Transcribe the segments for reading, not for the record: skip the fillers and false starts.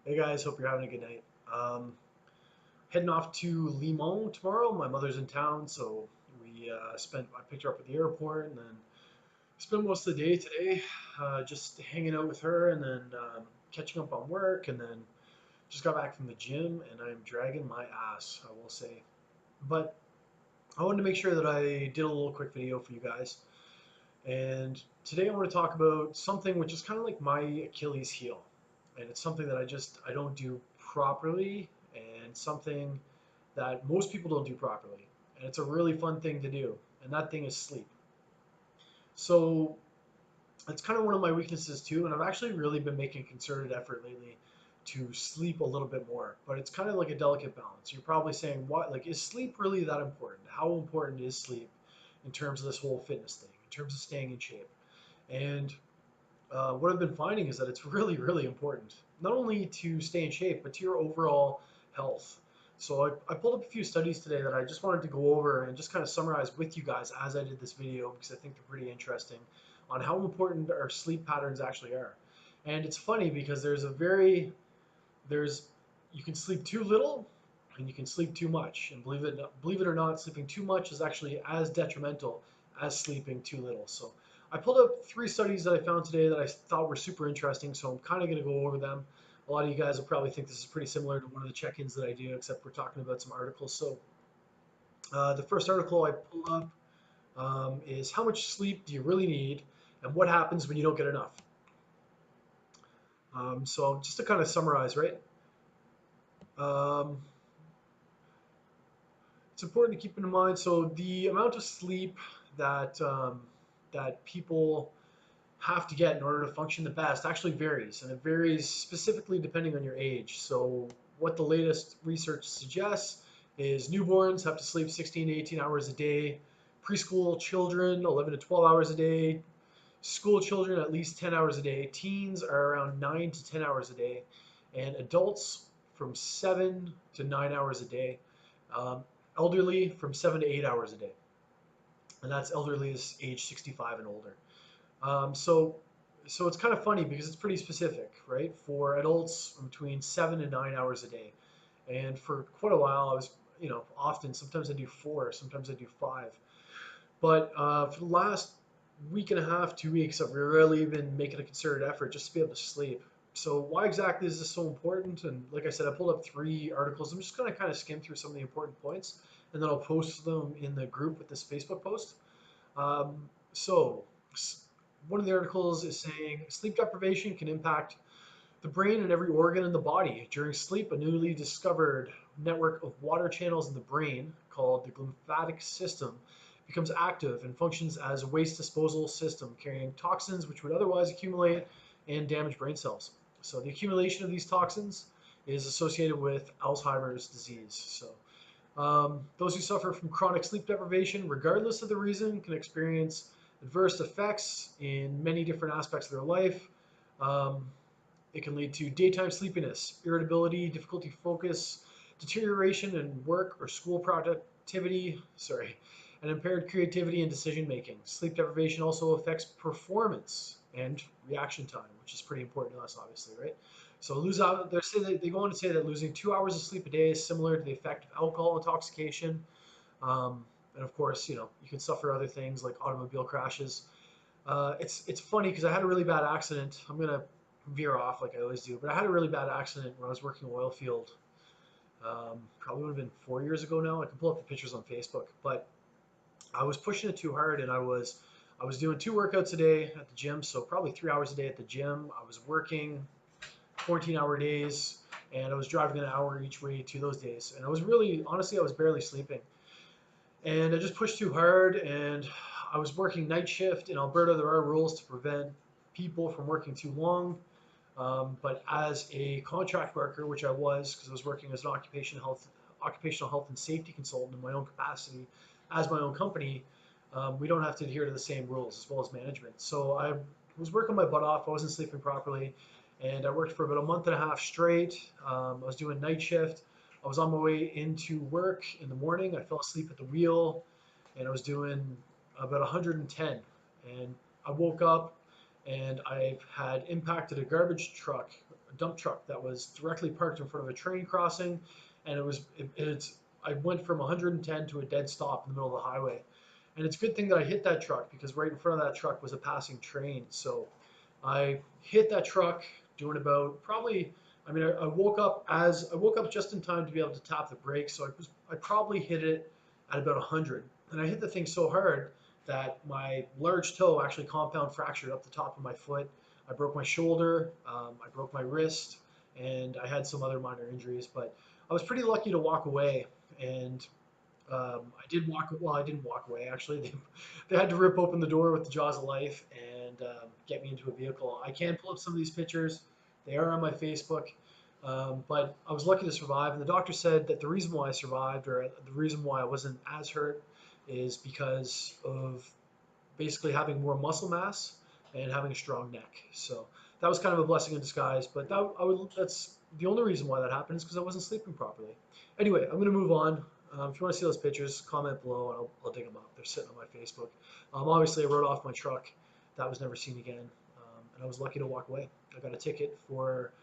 Hey guys, hope you're having a good night. Heading off to Limon tomorrow. My mother's in town, so I picked her up at the airport and then spent most of the day today just hanging out with her and then catching up on work and then just got back from the gym and I'm dragging my ass, I will say. But I wanted to make sure that I did a little quick video for you guys. And today I want to talk about something which is kind of like my Achilles heel. And it's something that I don't do properly and something that most people don't do properly. And it's a really fun thing to do. And that thing is sleep. So it's kind of one of my weaknesses too. And I've actually really been making a concerted effort lately to sleep a little bit more. But it's kind of like a delicate balance. You're probably saying, what, like, is sleep really that important? How important is sleep in terms of this whole fitness thing, in terms of staying in shape? And what I've been finding is that it's really, really important, not only to stay in shape, but to your overall health. So I pulled up a few studies today that I just wanted to go over and just kind of summarize with you guys as I did this video because I think they're pretty interesting on how important our sleep patterns actually are. And it's funny because there's you can sleep too little and you can sleep too much. And believe it or not, sleeping too much is actually as detrimental as sleeping too little. So I pulled up three studies that I found today that I thought were super interesting. So I'm kind of going to go over them. A lot of you guys will probably think this is pretty similar to one of the check-ins that I do, except we're talking about some articles. So the first article I pulled up is how much sleep do you really need, and what happens when you don't get enough. So just to kind of summarize, right? Um, it's important to keep in mind. So the amount of sleep that people have to get in order to function the best actually varies, and it varies specifically depending on your age. So what the latest research suggests is newborns have to sleep 16 to 18 hours a day, preschool children 11 to 12 hours a day, school children at least 10 hours a day, teens are around 9 to 10 hours a day, and adults from 7 to 9 hours a day. Um, Elderly from 7 to 8 hours a day, and that's elderly is age 65 and older. Um, so, so it's kind of funny because it's pretty specific, right? For adults, between 7 and 9 hours a day, and for quite a while, I was, often sometimes I do four, sometimes I do five. But for the last week and a half, 2 weeks, I've really been making a concerted effort just to be able to sleep. So why exactly is this so important? And like I said, I pulled up three articles. I'm just going to kind of skim through some of the important points, and then I'll post them in the group with this Facebook post. So one of the articles is saying sleep deprivation can impact the brain and every organ in the body. During sleep, a newly discovered network of water channels in the brain called the glymphatic system becomes active and functions as a waste disposal system, carrying toxins which would otherwise accumulate and damage brain cells. So the accumulation of these toxins is associated with Alzheimer's disease. Those who suffer from chronic sleep deprivation, regardless of the reason, can experience adverse effects in many different aspects of their life. Um, it can lead to daytime sleepiness, irritability, difficulty focus, deterioration in work or school productivity, and impaired creativity and decision making. Sleep deprivation also affects performance and reaction time, which is pretty important to us, obviously, right? So lose out. They go on to say that losing 2 hours of sleep a day is similar to the effect of alcohol intoxication, and of course, you can suffer other things like automobile crashes. It's funny because I had a really bad accident. I'm gonna veer off like I always do, but I had a really bad accident when I was working oil field. Probably would have been 4 years ago now. I can pull up the pictures on Facebook, but I was pushing it too hard, and I was doing two workouts a day at the gym, so probably 3 hours a day at the gym. I was working 14-hour days, and I was driving an hour each way to those days, and I was really honestly I was barely sleeping, and I just pushed too hard, and I was working night shift in Alberta. There are rules to prevent people from working too long. But as a contract worker, which I was, because I was working as an occupational health and safety consultant in my own capacity, as my own company, we don't have to adhere to the same rules as well as management. So I was working my butt off. I wasn't sleeping properly, and I worked for about a month and a half straight. I was doing night shift. I was on my way into work in the morning. I fell asleep at the wheel, and I was doing about 110. And I woke up and I had impacted a dump truck that was directly parked in front of a train crossing, and I went from 110 to a dead stop in the middle of the highway. And it's a good thing that I hit that truck because right in front of that truck was a passing train. So I hit that truck doing about probably. I mean, I woke up just in time to be able to tap the brakes. So I probably hit it at about 100, and I hit the thing so hard that my large toe actually compound fractured up the top of my foot. I broke my shoulder, I broke my wrist, and I had some other minor injuries. But I was pretty lucky to walk away, and I did walk. Well, I didn't walk away. Actually, they had to rip open the door with the jaws of life and get me into a vehicle. I can pull up some of these pictures. They are on my Facebook. But I was lucky to survive. And the doctor said that the reason why I survived, or the reason why I wasn't as hurt, is because of basically having more muscle mass and having a strong neck. So that was kind of a blessing in disguise. But that's the only reason why that happened is because I wasn't sleeping properly. Anyway, I'm going to move on. If you want to see those pictures, comment below and I'll dig them up. They're sitting on my Facebook. Obviously, I rode off my truck. That was never seen again. And I was lucky to walk away. I got a ticket for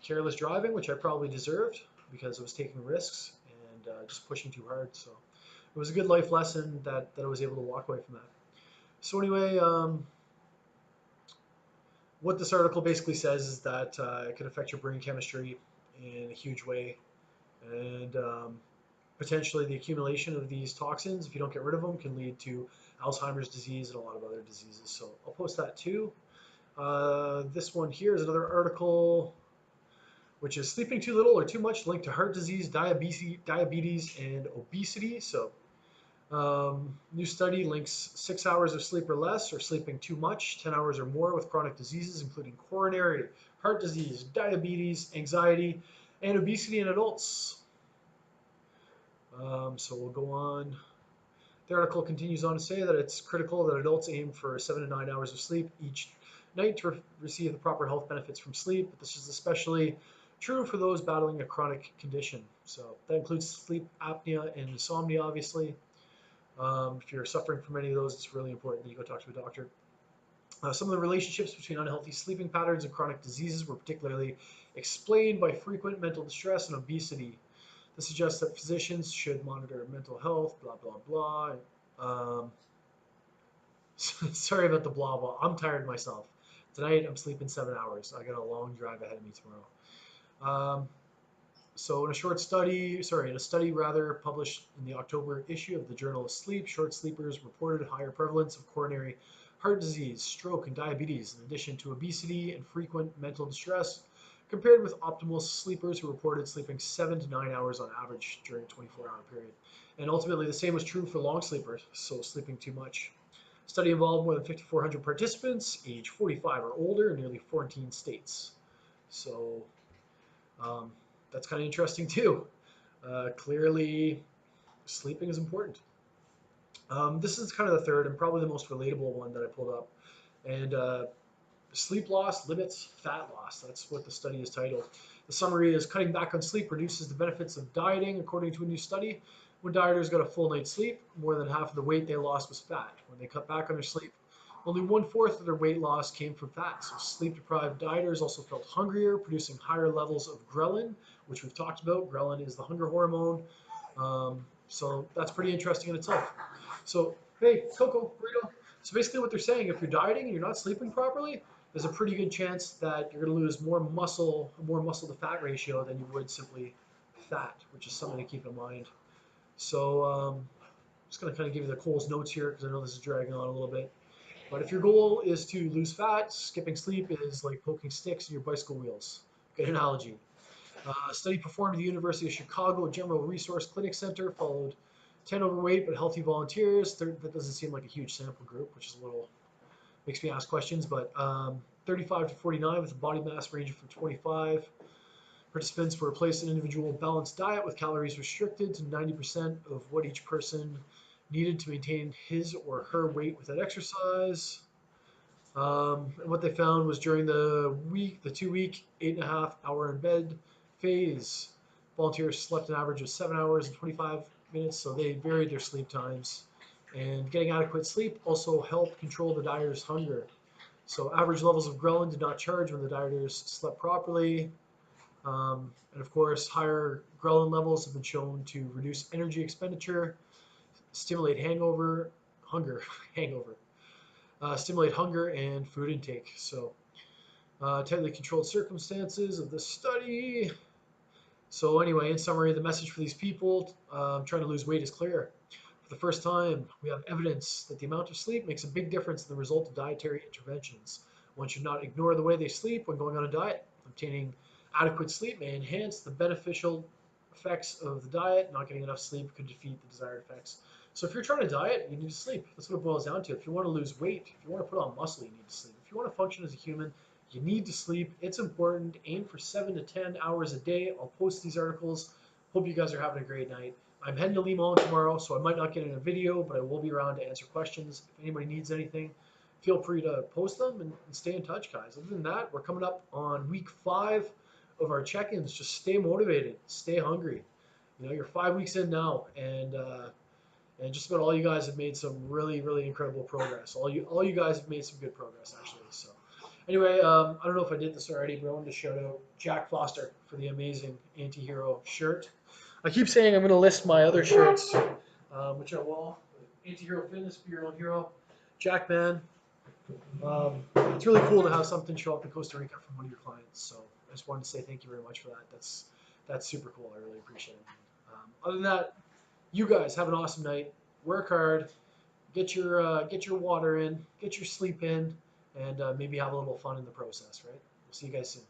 careless driving, which I probably deserved because I was taking risks and just pushing too hard. So it was a good life lesson that I was able to walk away from that. So anyway, what this article basically says is that it can affect your brain chemistry in a huge way, and potentially the accumulation of these toxins, if you don't get rid of them, can lead to Alzheimer's disease and a lot of other diseases. So I'll post that too. This one here is another article, which is sleeping too little or too much linked to heart disease, diabetes, and obesity. So new study links 6 hours of sleep or less, or sleeping too much, 10 hours or more, with chronic diseases including coronary, heart disease, diabetes, anxiety, and obesity in adults. So we'll go on. The article continues on to say that it's critical that adults aim for 7 to 9 hours of sleep each night to receive the proper health benefits from sleep. But this is especially true for those battling a chronic condition. So that includes sleep apnea and insomnia, obviously. If you're suffering from any of those, it's really important that you go talk to a doctor. Some of the relationships between unhealthy sleeping patterns and chronic diseases were particularly explained by frequent mental distress and obesity. This suggests that physicians should monitor mental health, blah, blah, blah. Sorry about the blah, blah. I'm tired myself. Tonight, I'm sleeping 7 hours. I got a long drive ahead of me tomorrow. So in a study published in the October issue of the Journal of Sleep, short sleepers reported higher prevalence of coronary heart disease, stroke, and diabetes, in addition to obesity and frequent mental distress, compared with optimal sleepers who reported sleeping 7 to 9 hours on average during a 24-hour period. And ultimately, the same was true for long sleepers, so sleeping too much. The study involved more than 5,400 participants, age 45 or older, in nearly 14 states. So that's kind of interesting too. Clearly, sleeping is important. This is kind of the third and probably the most relatable one that I pulled up. And sleep loss limits fat loss. That's what the study is titled. The summary is: cutting back on sleep reduces the benefits of dieting, according to a new study. When dieters got a full night's sleep, more than half of the weight they lost was fat. When they cut back on their sleep, only 1/4 of their weight loss came from fat. So sleep-deprived dieters also felt hungrier, producing higher levels of ghrelin, which we've talked about. Ghrelin is the hunger hormone. So that's pretty interesting in itself. So, hey, Coco, burrito. So basically what they're saying, if you're dieting and you're not sleeping properly, there's a pretty good chance that you're going to lose more muscle to fat ratio than you would simply fat, which is something to keep in mind. So I'm just going to kind of give you the Cole's notes here because I know this is dragging on a little bit. But if your goal is to lose fat, skipping sleep is like poking sticks in your bicycle wheels. Good analogy. A study performed at the University of Chicago General Resource Clinic Center followed 10 overweight but healthy volunteers. That doesn't seem like a huge sample group, which is a little, makes me ask questions, but 35 to 49 with a body mass ranging from 25. Participants were placed in an individual balanced diet with calories restricted to 90% of what each person needed to maintain his or her weight without exercise. And what they found was during the 2-week, 8.5 hour in bed phase, volunteers slept an average of 7 hours and 25 minutes, so they varied their sleep times. And getting adequate sleep also helped control the dieters' hunger. So average levels of ghrelin did not charge when the dieters slept properly. And of course, higher ghrelin levels have been shown to reduce energy expenditure, stimulate hangover, stimulate hunger and food intake. So tightly controlled circumstances of this study. So anyway, in summary, the message for these people trying to lose weight is clear. For the first time, we have evidence that the amount of sleep makes a big difference in the result of dietary interventions. One should not ignore the way they sleep when going on a diet. Obtaining adequate sleep may enhance the beneficial effects of the diet. Not getting enough sleep could defeat the desired effects. So if you're trying to diet, you need to sleep. That's what it boils down to. If you want to lose weight, if you want to put on muscle, you need to sleep. If you want to function as a human, you need to sleep. It's important. Aim for 7 to 10 hours a day. I'll post these articles. Hope you guys are having a great night. I'm heading to Limon tomorrow, so I might not get in a video, but I will be around to answer questions. If anybody needs anything, feel free to post them and stay in touch, guys. Other than that, we're coming up on week 5 of our check-ins. Just stay motivated, stay hungry. You know, you're 5 weeks in now, and just about all you guys have made some really, really incredible progress. All you guys have made some good progress, actually. So anyway, I don't know if I did this already, but I wanted to shout out Jack Foster for the amazing anti-hero shirt. I keep saying I'm going to list my other shirts, which I will. Anti-hero Fitness, Be Your Own Hero. Jack, man, it's really cool to have something show up in Costa Rica from one of your clients. So I just wanted to say thank you very much for that. That's super cool. I really appreciate it. Other than that, you guys have an awesome night. Work hard. Get your water in. Get your sleep in, and maybe have a little fun in the process. Right? We'll see you guys soon.